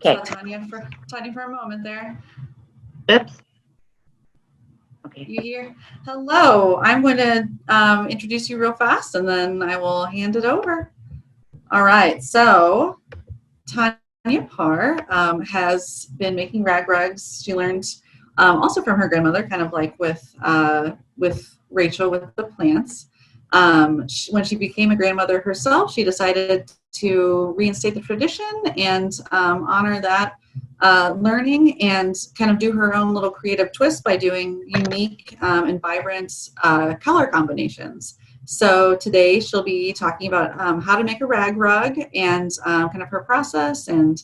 Okay. Saw Tanya for a moment there. Oops. Okay. You here? Hello. I'm going to introduce you real fast, and then I will hand it over. All right. So Tanya Parr has been making rag rugs. She learned also from her grandmother, kind of like with Rachel with the plants. When she became a grandmother herself, she decided to reinstate the tradition and honor that learning and kind of do her own little creative twist by doing unique and vibrant color combinations. So today she'll be talking about how to make a rag rug and kind of her process, and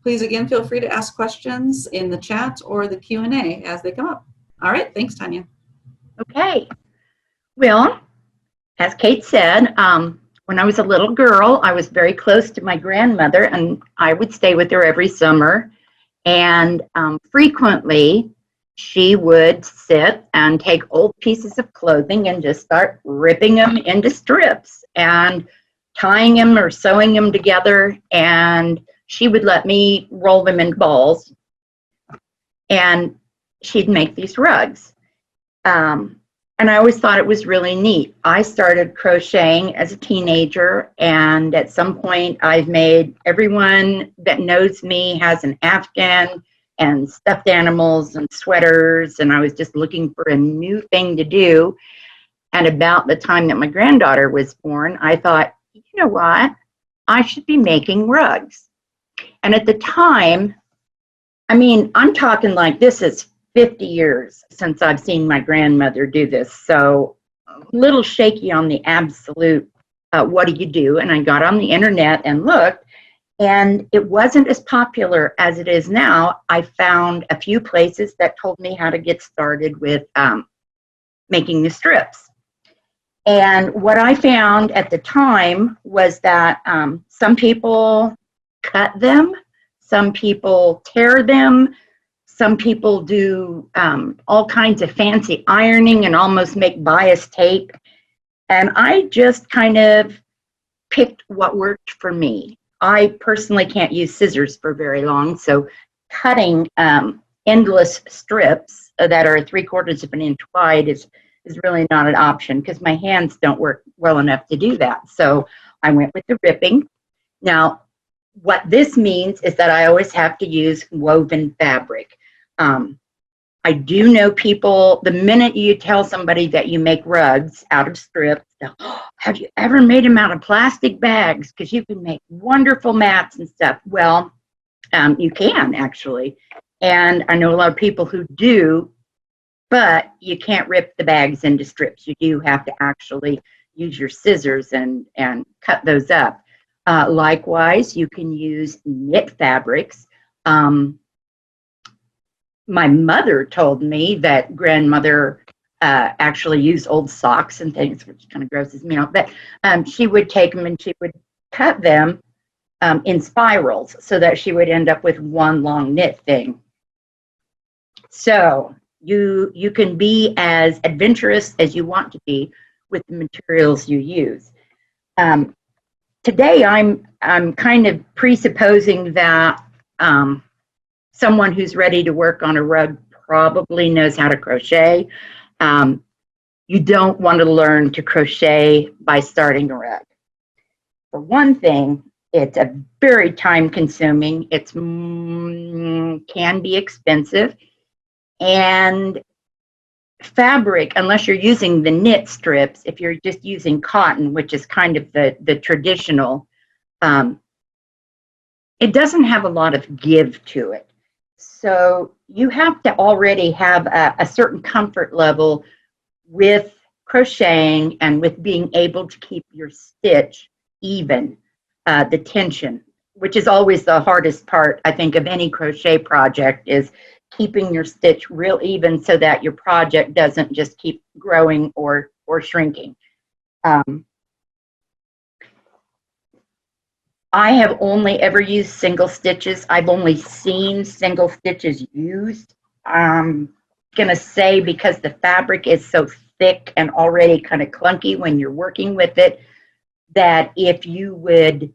please again feel free to ask questions in the chat or the Q&A as they come up. All right, thanks, Tanya. Okay. Well, as Kate said, when I was a little girl, I was very close to my grandmother, and I would stay with her every summer. And frequently, she would sit and take old pieces of clothing and just start ripping them into strips and tying them or sewing them together. And she would let me roll them in balls, and she'd make these rugs. And I always thought it was really neat. I started crocheting as a teenager, and at some point I've made, everyone that knows me has an Afghan and stuffed animals and sweaters, and I was just looking for a new thing to do. And about the time that my granddaughter was born, I thought, you know what? I should be making rugs. And at the time, I mean, I'm talking like this is 50 years since I've seen my grandmother do this. So a little shaky on the absolute, what do you do? And I got on the internet and looked, and it wasn't as popular as it is now. I found a few places that told me how to get started with making the strips. And what I found at the time was that some people cut them, some people tear them, some people do all kinds of fancy ironing and almost make bias tape. And I just kind of picked what worked for me. I personally can't use scissors for very long, so cutting endless strips that are 3/4 of an inch wide is really not an option because my hands don't work well enough to do that. So I went with the ripping. Now, what this means is that I always have to use woven fabric. I do know people, the minute you tell somebody that you make rugs out of strips, oh, have you ever made them out of plastic bags? Because you can make wonderful mats and stuff. Well, you can actually. And I know a lot of people who do, but you can't rip the bags into strips. You do have to actually use your scissors and cut those up. Likewise, you can use knit fabrics. My mother told me that grandmother actually used old socks and things, which kind of grosses me out. But she would take them and she would cut them in spirals so that she would end up with one long knit thing. So you can be as adventurous as you want to be with the materials you use. Today, I'm kind of presupposing that someone who's ready to work on a rug probably knows how to crochet. You don't want to learn to crochet by starting a rug. For one thing, it's a very time consuming. It can be expensive. And fabric, unless you're using the knit strips, if you're just using cotton, which is kind of the traditional, it doesn't have a lot of give to it. So you have to already have a certain comfort level with crocheting and with being able to keep your stitch even, the tension, which is always the hardest part, I think, of any crochet project, is keeping your stitch real even so that your project doesn't just keep growing or shrinking. I have only ever used single stitches. I've only seen single stitches used. I'm gonna say because the fabric is so thick and already kind of clunky when you're working with it, that if you would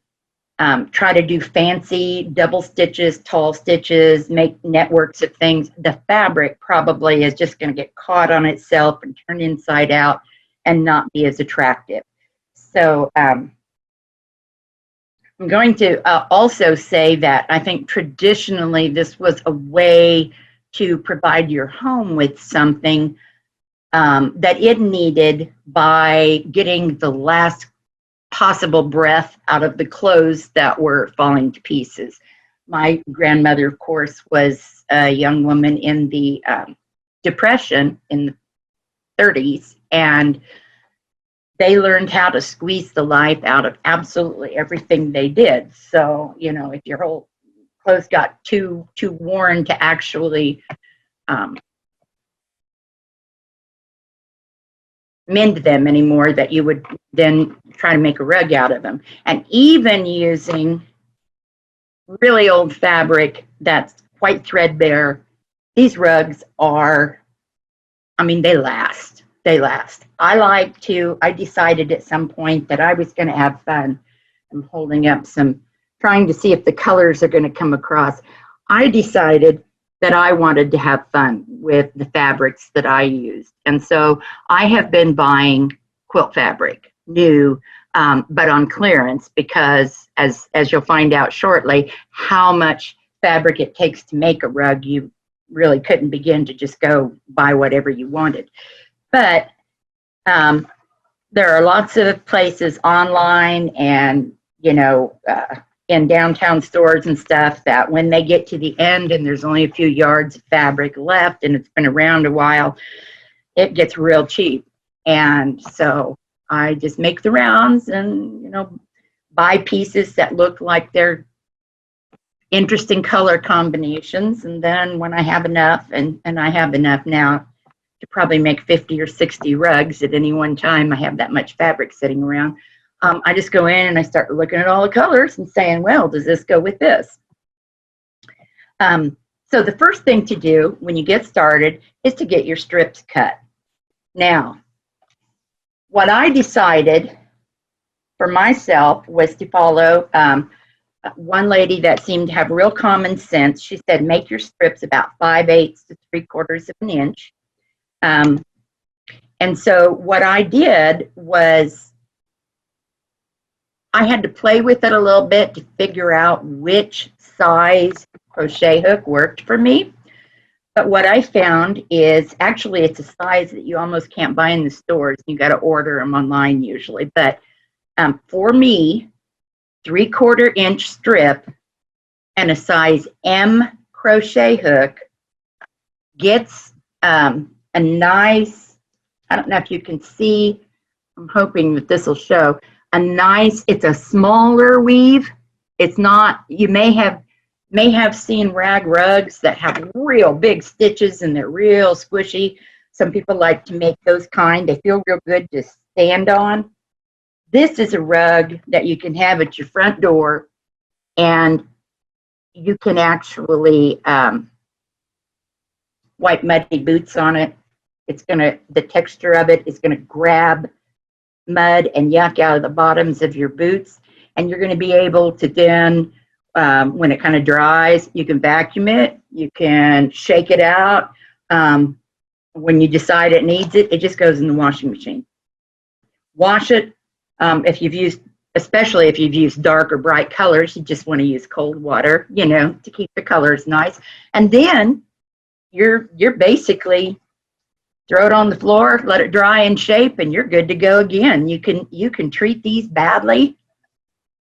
try to do fancy double stitches, tall stitches, make networks of things, the fabric probably is just going to get caught on itself and turn inside out and not be as attractive. So I'm going to also say that I think traditionally this was a way to provide your home with something that it needed by getting the last possible breath out of the clothes that were falling to pieces. My grandmother, of course, was a young woman in the Depression in the 30s, and they learned how to squeeze the life out of absolutely everything they did. So, you know, if your whole clothes got too worn to actually mend them anymore, that you would then try to make a rug out of them. And even using really old fabric that's quite threadbare, these rugs are, I mean, they last. They last. I decided at some point that I was going to have fun. I'm holding up trying to see if the colors are going to come across. I decided that I wanted to have fun with the fabrics that I used. And so I have been buying quilt fabric, new, but on clearance, because as you'll find out shortly, how much fabric it takes to make a rug, you really couldn't begin to just go buy whatever you wanted. But there are lots of places online and, you know, in downtown stores and stuff that when they get to the end and there's only a few yards of fabric left and it's been around a while, it gets real cheap. And so I just make the rounds and, you know, buy pieces that look like they're interesting color combinations. And then when I have enough, and I have enough now to probably make 50 or 60 rugs at any one time, I have that much fabric sitting around. I just go in and I start looking at all the colors and saying, well, does this go with this? So the first thing to do when you get started is to get your strips cut. Now, what I decided for myself was to follow one lady that seemed to have real common sense. She said, make your strips about 5/8 to 3/4 of an inch. And so what I did was I had to play with it a little bit to figure out which size crochet hook worked for me. But what I found is actually it's a size that you almost can't buy in the stores. You got to order them online usually. But for me, 3/4 inch strip and a size M crochet hook gets a nice, I don't know if you can see, I'm hoping that this will show, it's a smaller weave. It's not, you may have seen rag rugs that have real big stitches and they're real squishy. Some people like to make those kind. They feel real good to stand on. This is a rug that you can have at your front door, and you can actually wipe muddy boots on it. The texture of it is gonna grab mud and yuck out of the bottoms of your boots, and you're going to be able to then, when it kind of dries, you can vacuum it, you can shake it out. When you decide it needs it, it just goes in the washing machine. Wash it. Especially if you've used dark or bright colors, you just want to use cold water, you know, to keep the colors nice. And then you're basically throw it on the floor, let it dry and shape, and you're good to go again. You can treat these badly,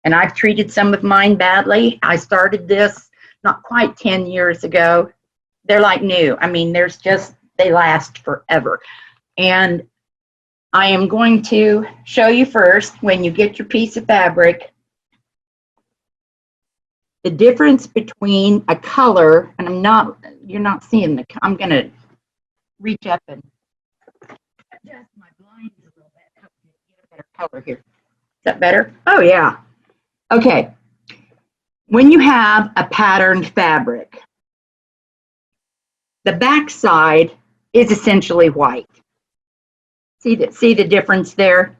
and I've treated some of mine badly. I started this not quite 10 years ago. They're like new. I mean, they last forever. And I am going to show you first, when you get your piece of fabric, the difference between a color, and you're not seeing I'm going to reach up and adjust my blinds a little bit. Help me get a better color here. Is that better? Oh, yeah. Okay. When you have a patterned fabric, the back side is essentially white. See the difference there?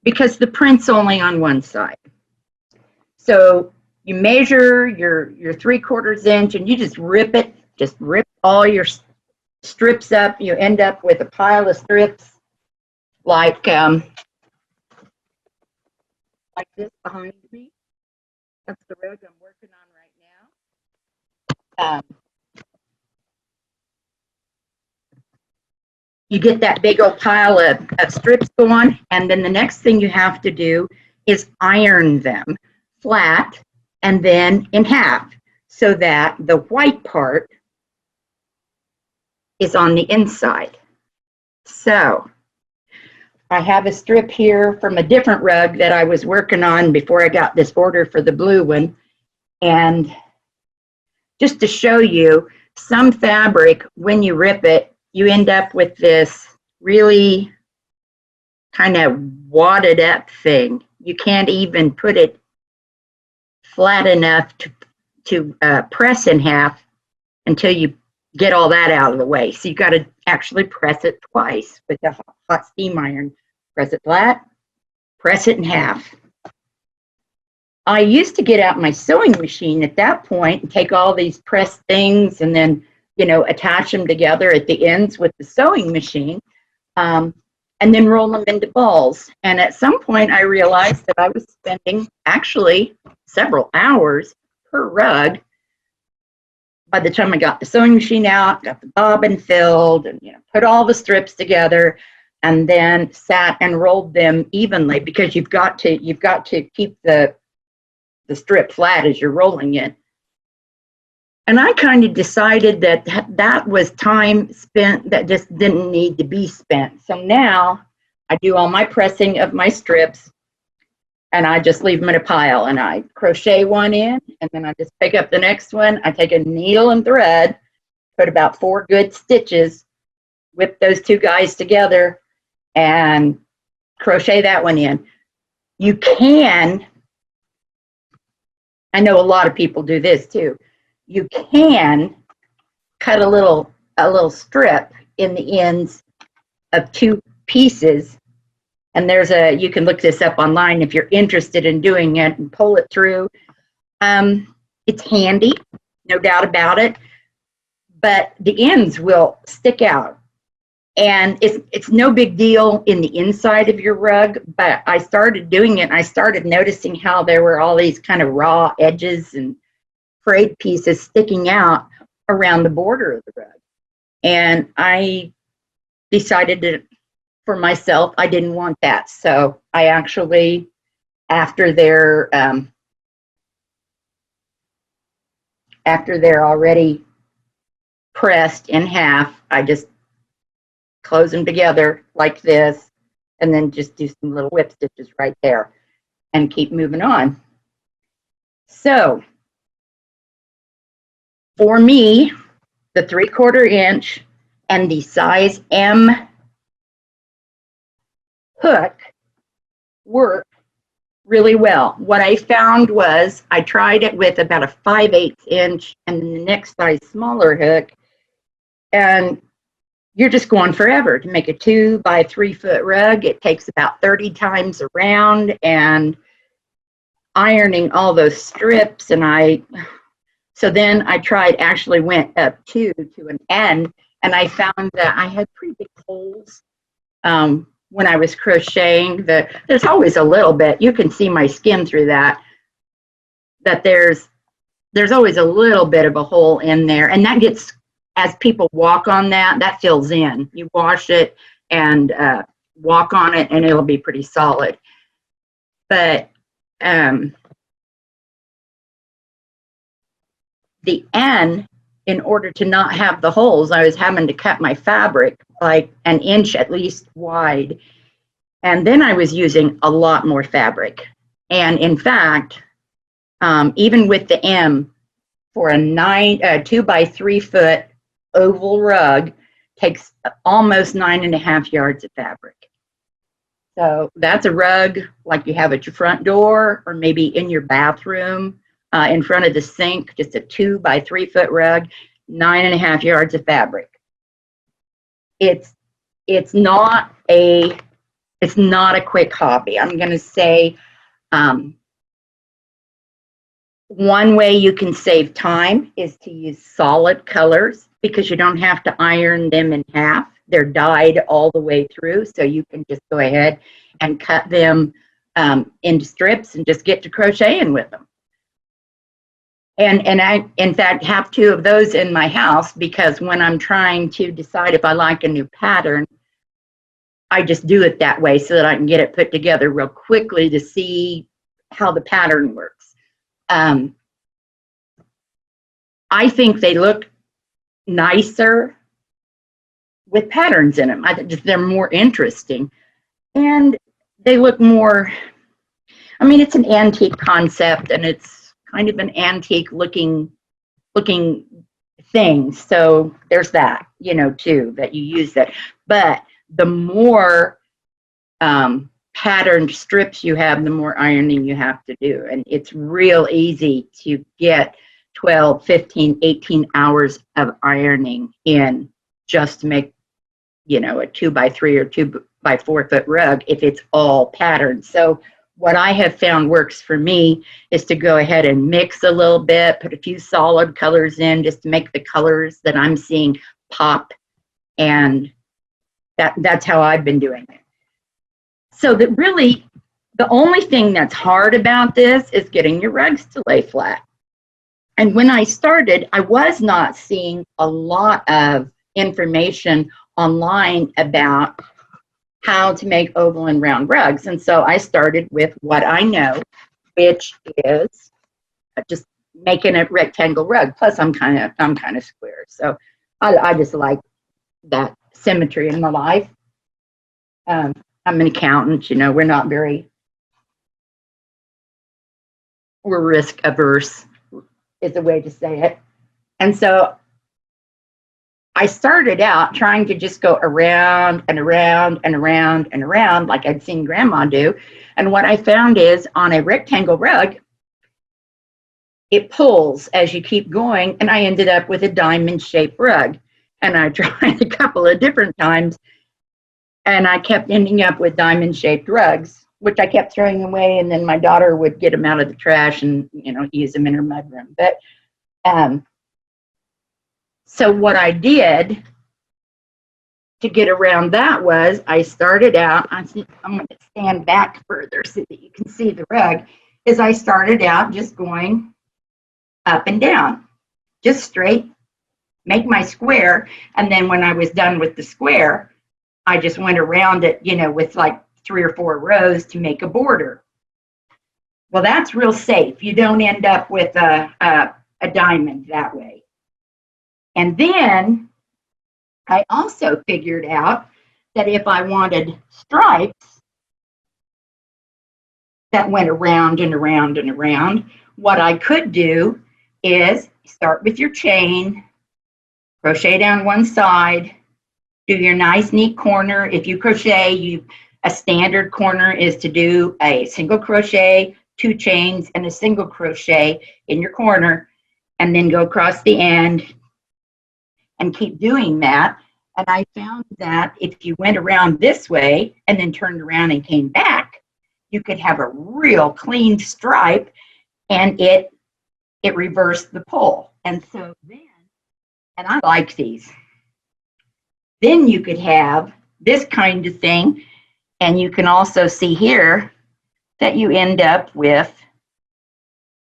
Because the print's only on one side. So you measure your 3/4 inch and you just rip it, just rip all your strips up. You end up with a pile of strips like this behind me. That's the rug I'm working on right now. You get that big old pile of strips going, and then the next thing you have to do is iron them flat and then in half so that the white part is on the inside. So I have a strip here from a different rug that I was working on before I got this order for the blue one. And just to show you, some fabric, when you rip it, you end up with this really kind of wadded up thing. You can't even put it flat enough to press in half until you get all that out of the way. So you got to actually press it twice with the hot steam iron. Press it flat, press it in half. I used to get out my sewing machine at that point and take all these pressed things and then, attach them together at the ends with the sewing machine, and then roll them into balls. And at some point I realized that I was spending actually several hours per rug by the time I got the sewing machine out, got the bobbin filled, and put all the strips together, and then sat and rolled them evenly, because you've got to keep the strip flat as you're rolling it. And I kind of decided that was time spent that just didn't need to be spent. So now I do all my pressing of my strips, and I just leave them in a pile, and I crochet one in, and then I just pick up the next one. I take a needle and thread, put about 4 good stitches, whip those 2 guys together, and crochet that one in. You can, I know a lot of people do this too, you can cut a little strip in the ends of 2 pieces. And you can look this up online if you're interested in doing it, and pull it through. It's handy, no doubt about it, but the ends will stick out. And it's no big deal in the inside of your rug, but I started doing it, and I started noticing how there were all these kind of raw edges and frayed pieces sticking out around the border of the rug. And I decided to, for myself, I didn't want that. So I actually, after they're already pressed in half, I just close them together like this, and then just do some little whip stitches right there and keep moving on. So for me, the 3/4 inch and the size M hook work really well. What I found was I tried it with about a 5/8 inch and the next size smaller hook, and you're just going forever. To make a 2 by 3 foot rug, it takes about 30 times around, and ironing all those strips. And so then I actually went up to an end, and I found that I had pretty big holes when I was crocheting. There's always a little bit, you can see my skin through that there's always a little bit of a hole in there, and that gets, as people walk on that fills in. You wash it and walk on it, and it'll be pretty solid. But the end, in order to not have the holes, I was having to cut my fabric like an inch at least wide. And then I was using a lot more fabric. And in fact, even with the M, for a 2 by 3 foot oval rug, takes almost 9.5 yards of fabric. So that's a rug like you have at your front door, or maybe in your bathroom, in front of the sink, just a 2 by 3 foot rug, 9.5 yards of fabric. It's not a quick hobby. I'm going to say One way you can save time is to use solid colors because you don't have to iron them in half. They're dyed all the way through, so you can just go ahead and cut them into strips and just get to crocheting with them. And I, in fact, have 2 of those in my house because when I'm trying to decide if I like a new pattern, I just do it that way so that I can get it put together real quickly to see how the pattern works. I think they look nicer with patterns in them. They're more interesting. And they look more, I mean, it's an antique concept and it's kind of an antique looking thing. So there's that, you know, too, that you use that. But the more patterned strips you have, the more ironing you have to do. And it's real easy to get 12, 15, 18 hours of ironing in just to make, you know, a 2x3 or 2x4 foot rug if it's all patterned. So what I have found works for me is to go ahead and mix a little bit, put a few solid colors in just to make the colors that I'm seeing pop. And that's how I've been doing it. So that really, the only thing that's hard about this is getting your rugs to lay flat. And when I started, I was not seeing a lot of information online about how to make oval and round rugs. And so I started with what I know, which is just making a rectangle rug. Plus I'm kind of square. So I just like that symmetry in my life. I'm an accountant, you know, we're risk averse is a way to say it. And so I started out trying to just go around and around and around and around like I'd seen Grandma do. And what I found is on a rectangle rug, it pulls as you keep going. And I ended up with a diamond-shaped rug. And I tried a couple of different times. And I kept ending up with diamond-shaped rugs, which I kept throwing away. And then my daughter would get them out of the trash and, you know, use them in her mudroom. But so what I did to get around that was I started out, I'm going to stand back further so that you can see the rug, is I started out just going up and down, just straight, make my square. And then when I was done with the square, I just went around it, you know, with like 3 or 4 rows to make a border. Well, that's real safe. You don't end up with a diamond that way. And then I also figured out that if I wanted stripes that went around and around and around, what I could do is start with your chain, crochet down one side, do your nice neat corner. If you crochet, a standard corner is to do a single crochet, 2 chains, and a single crochet in your corner, and then go across the end and keep doing that. And I found that if you went around this way and then turned around and came back, you could have a real clean stripe, and it reversed the pull. And so then, and I like these, then you could have this kind of thing, and you can also see here that you end up with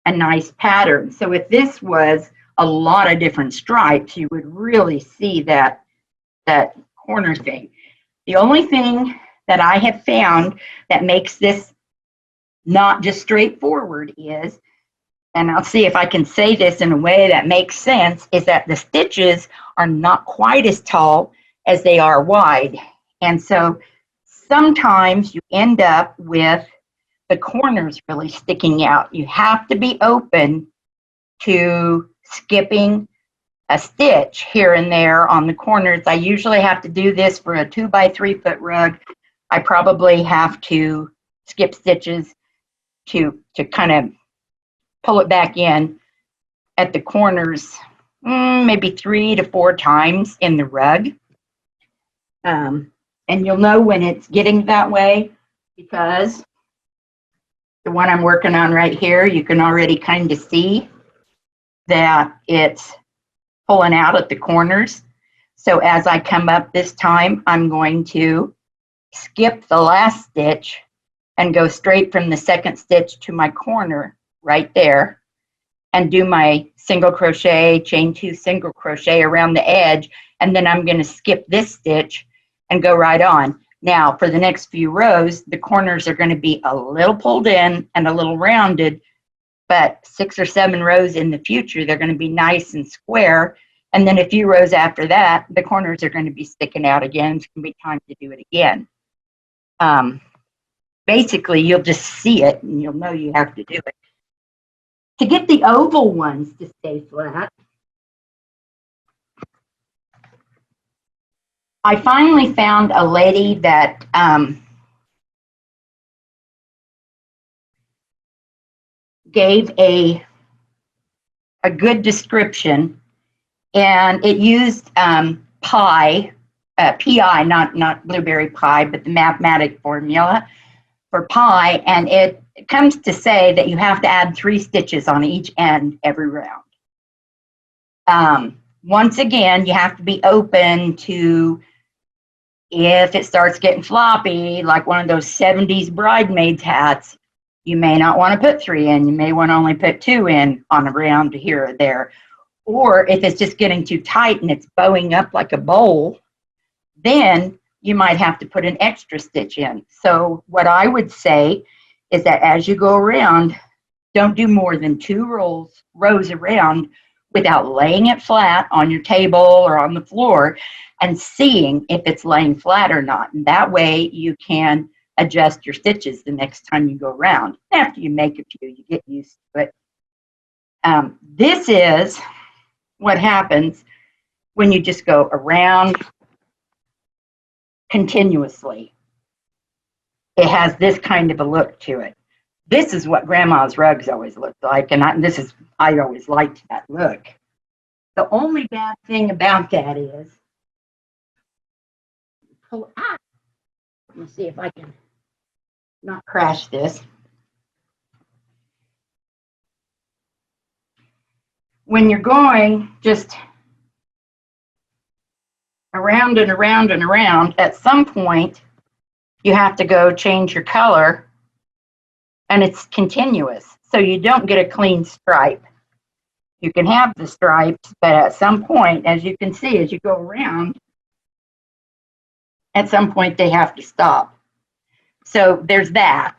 a nice pattern. So if this was a lot of different stripes, you would really see that corner thing. The only thing that I have found that makes this not just straightforward is, and I'll see if I can say this in a way that makes sense, is that the stitches are not quite as tall as they are wide. And so sometimes you end up with the corners really sticking out. You have to be open to skipping a stitch here and there on the corners. I usually have to do this for a 2x3 foot rug. I probably have to skip stitches to kind of pull it back in at the corners, maybe 3 to 4 times in the rug. And you'll know when it's getting that way because the one I'm working on right here, you can already kind of see that it's pulling out at the corners. So as I come up this time, I'm going to skip the last stitch and go straight from the second stitch to my corner right there and do my single crochet, chain 2 single crochet around the edge, and then I'm going to skip this stitch and go right on. Now for the next few rows, the corners are going to be a little pulled in and a little rounded, but 6 or 7 rows in the future, they're going to be nice and square. And then a few rows after that, the corners are going to be sticking out again. It's going to be time to do it again. Basically, you'll just see it and you'll know you have to do it. To get the oval ones to stay flat, I finally found a lady that gave a good description, and it used pi, PI, not blueberry pie, but the mathematic formula for pi, and it comes to say that you have to add 3 stitches on each end every round. Once again, you have to be open to, if it starts getting floppy, like one of those 70s bridesmaids hats, you may not want to put 3 in. You may want to only put 2 in on a round here or there. Or if it's just getting too tight and it's bowing up like a bowl, then you might have to put an extra stitch in. So what I would say is that as you go around, don't do more than 2 rows around without laying it flat on your table or on the floor and seeing if it's laying flat or not. And that way you can adjust your stitches the next time you go around. After you make a few, you get used to it. This is what happens when you just go around continuously. It has this kind of a look to it. This is what Grandma's rugs always looked like, and I always liked that look. The only bad thing about that is, let me see if I can not crash this. When you're going just around and around and around, at some point you have to go change your color, and it's continuous, so you don't get a clean stripe. You can have the stripes, but at some point, as you can see, as you go around, at some point they have to stop. So there's that.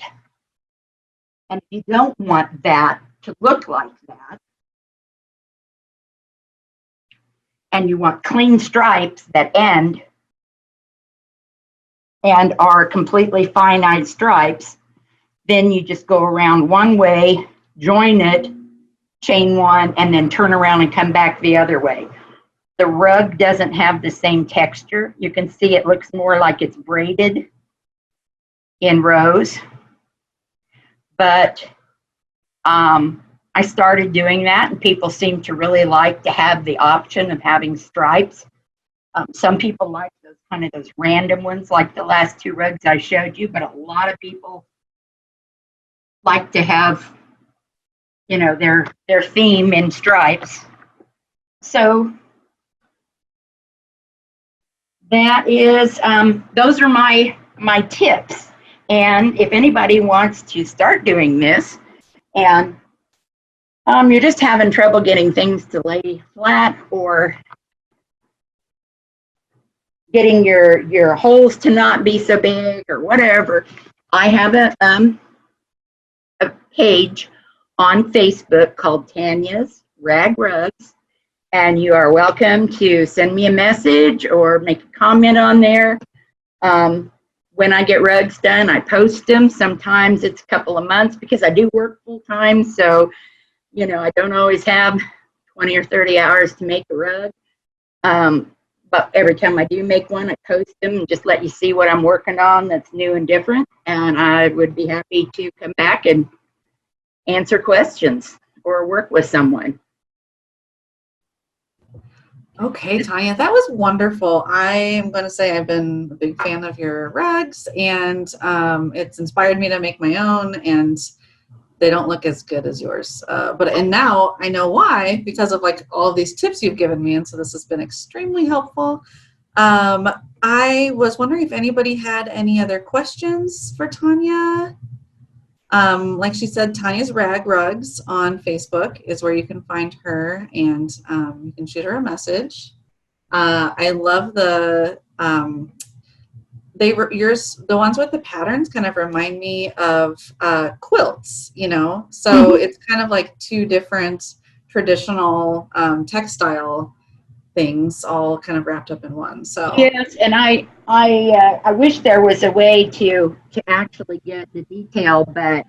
And if you don't want that to look like that, and you want clean stripes that end and are completely finite stripes, then you just go around one way, join it, chain 1, and then turn around and come back the other way. The rug doesn't have the same texture. You can see it looks more like it's braided in rows. But I started doing that, and people seem to really like to have the option of having stripes. Some people like those random ones, like the last 2 rugs I showed you, but a lot of people like to have, you know, their theme in stripes. So that is, those are my tips. And if anybody wants to start doing this, and you're just having trouble getting things to lay flat, or getting your holes to not be so big, or whatever, I have a page on Facebook called Tanya's Rag Rugs, and you are welcome to send me a message or make a comment on there. When I get rugs done, I post them. Sometimes it's a couple of months because I do work full time, so you know I don't always have 20 or 30 hours to make a rug. But every time I do make one, I post them and just let you see what I'm working on that's new and different. And I would be happy to come back and answer questions or work with someone. Okay, Tanya, that was wonderful. I am going to say I've been a big fan of your rugs, and it's inspired me to make my own. And they don't look as good as yours. And now I know why, because of like all of these tips you've given me. And so this has been extremely helpful. I was wondering if anybody had any other questions for Tanya. Like she said, Tanya's Rag Rugs on Facebook is where you can find her, and you can shoot her a message. I love the the ones with the patterns kind of remind me of quilts, you know, so it's kind of like two different traditional textile things all kind of wrapped up in one. So yes, and I wish there was a way to actually get the detail, but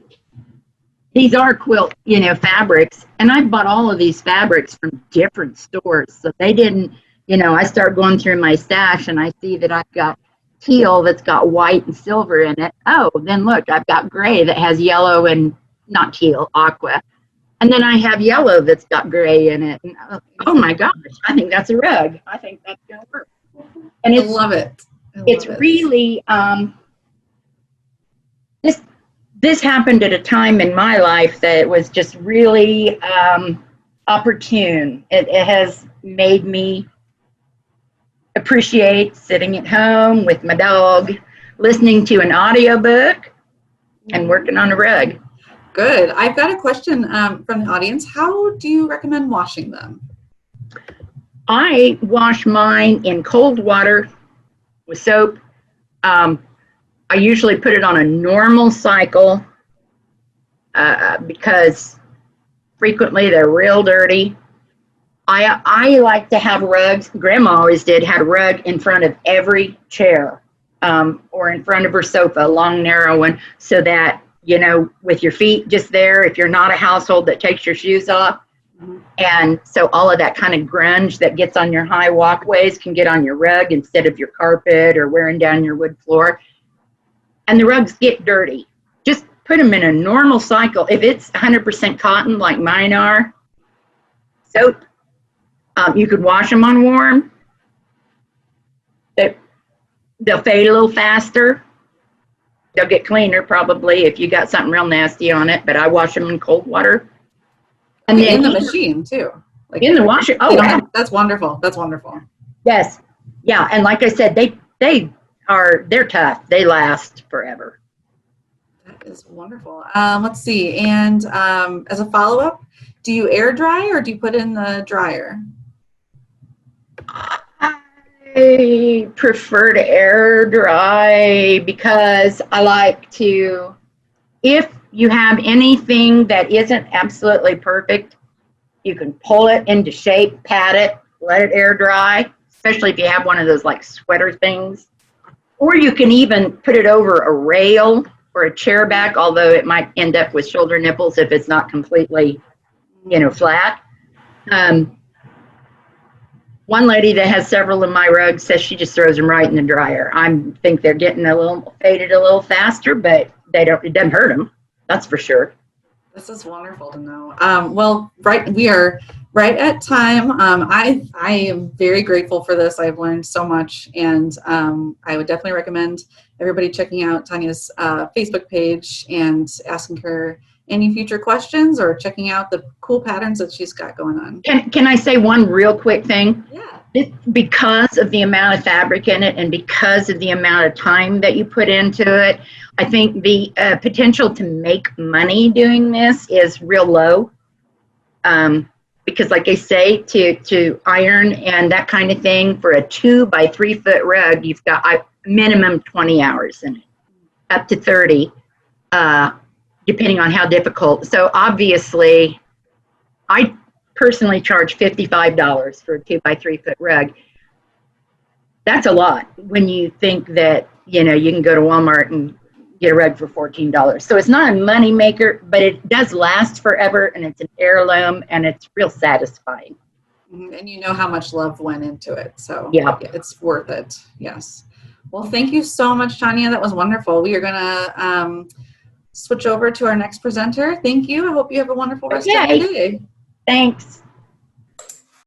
these are quilt, you know, fabrics, and I bought all of these fabrics from different stores, so they didn't, you know, I start going through my stash and I see that I've got teal that's got white and silver in it. Oh, then look, I've got gray that has yellow and not teal, aqua. And then I have yellow that's got gray in it. And, oh my gosh, I think that's a rug. I think that's going to work. And I love it. It's really, this happened at a time in my life that was just really opportune. It has made me appreciate sitting at home with my dog, listening to an audiobook, and working on a rug. Good. I've got a question from the audience. How do you recommend washing them? I wash mine in cold water with soap. I usually put it on a normal cycle because frequently they're real dirty. I like to have rugs. Grandma always did, had a rug in front of every chair or in front of her sofa, a long, narrow one, so that, you know, with your feet just there, if you're not a household that takes your shoes off. And so all of that kind of grunge that gets on your high walkways can get on your rug instead of your carpet or wearing down your wood floor. And the rugs get dirty. Just put them in a normal cycle. If it's 100% cotton like mine are, soap. You could wash them on warm. They'll fade a little faster. They'll get cleaner probably if you got something real nasty on it, but I wash them in cold water. And then in the machine too. Like in the washer. Oh, yeah. That's wonderful. That's wonderful. Yes. Yeah. And like I said, they're tough. They last forever. That is wonderful. Let's see. And as a follow-up, do you air dry or do you put in the dryer? I prefer to air dry because I like to, if you have anything that isn't absolutely perfect, you can pull it into shape, pat it, let it air dry, especially if you have one of those like sweater things. Or you can even put it over a rail or a chair back, although it might end up with shoulder nipples if it's not completely, you know, flat. One lady that has several of my rugs says she just throws them right in the dryer. I think they're getting a little faded a little faster, but it doesn't hurt them. That's for sure. This is wonderful to know. Well, we are right at time. I am very grateful for this. I've learned so much, and I would definitely recommend everybody checking out Tanya's Facebook page and asking her any future questions or checking out the cool patterns that she's got going on. Can I say one real quick thing? Yeah. Because of the amount of fabric in it and because of the amount of time that you put into it, I think the potential to make money doing this is real low. Because like I say, to iron and that kind of thing for a 2 by 3 foot rug, you've got minimum 20 hours in it, up to 30. Depending on how difficult. So obviously, I personally charge $55 for a 2 by 3 foot rug. That's a lot when you think that, you know, you can go to Walmart and get a rug for $14. So it's not a money maker, but it does last forever, and it's an heirloom, and it's real satisfying. And you know how much love went into it. So yeah, it's worth it. Yes. Well, thank you so much, Tanya. That was wonderful. We are going to switch over to our next presenter. Thank you. I hope you have a wonderful rest of the day. Thanks.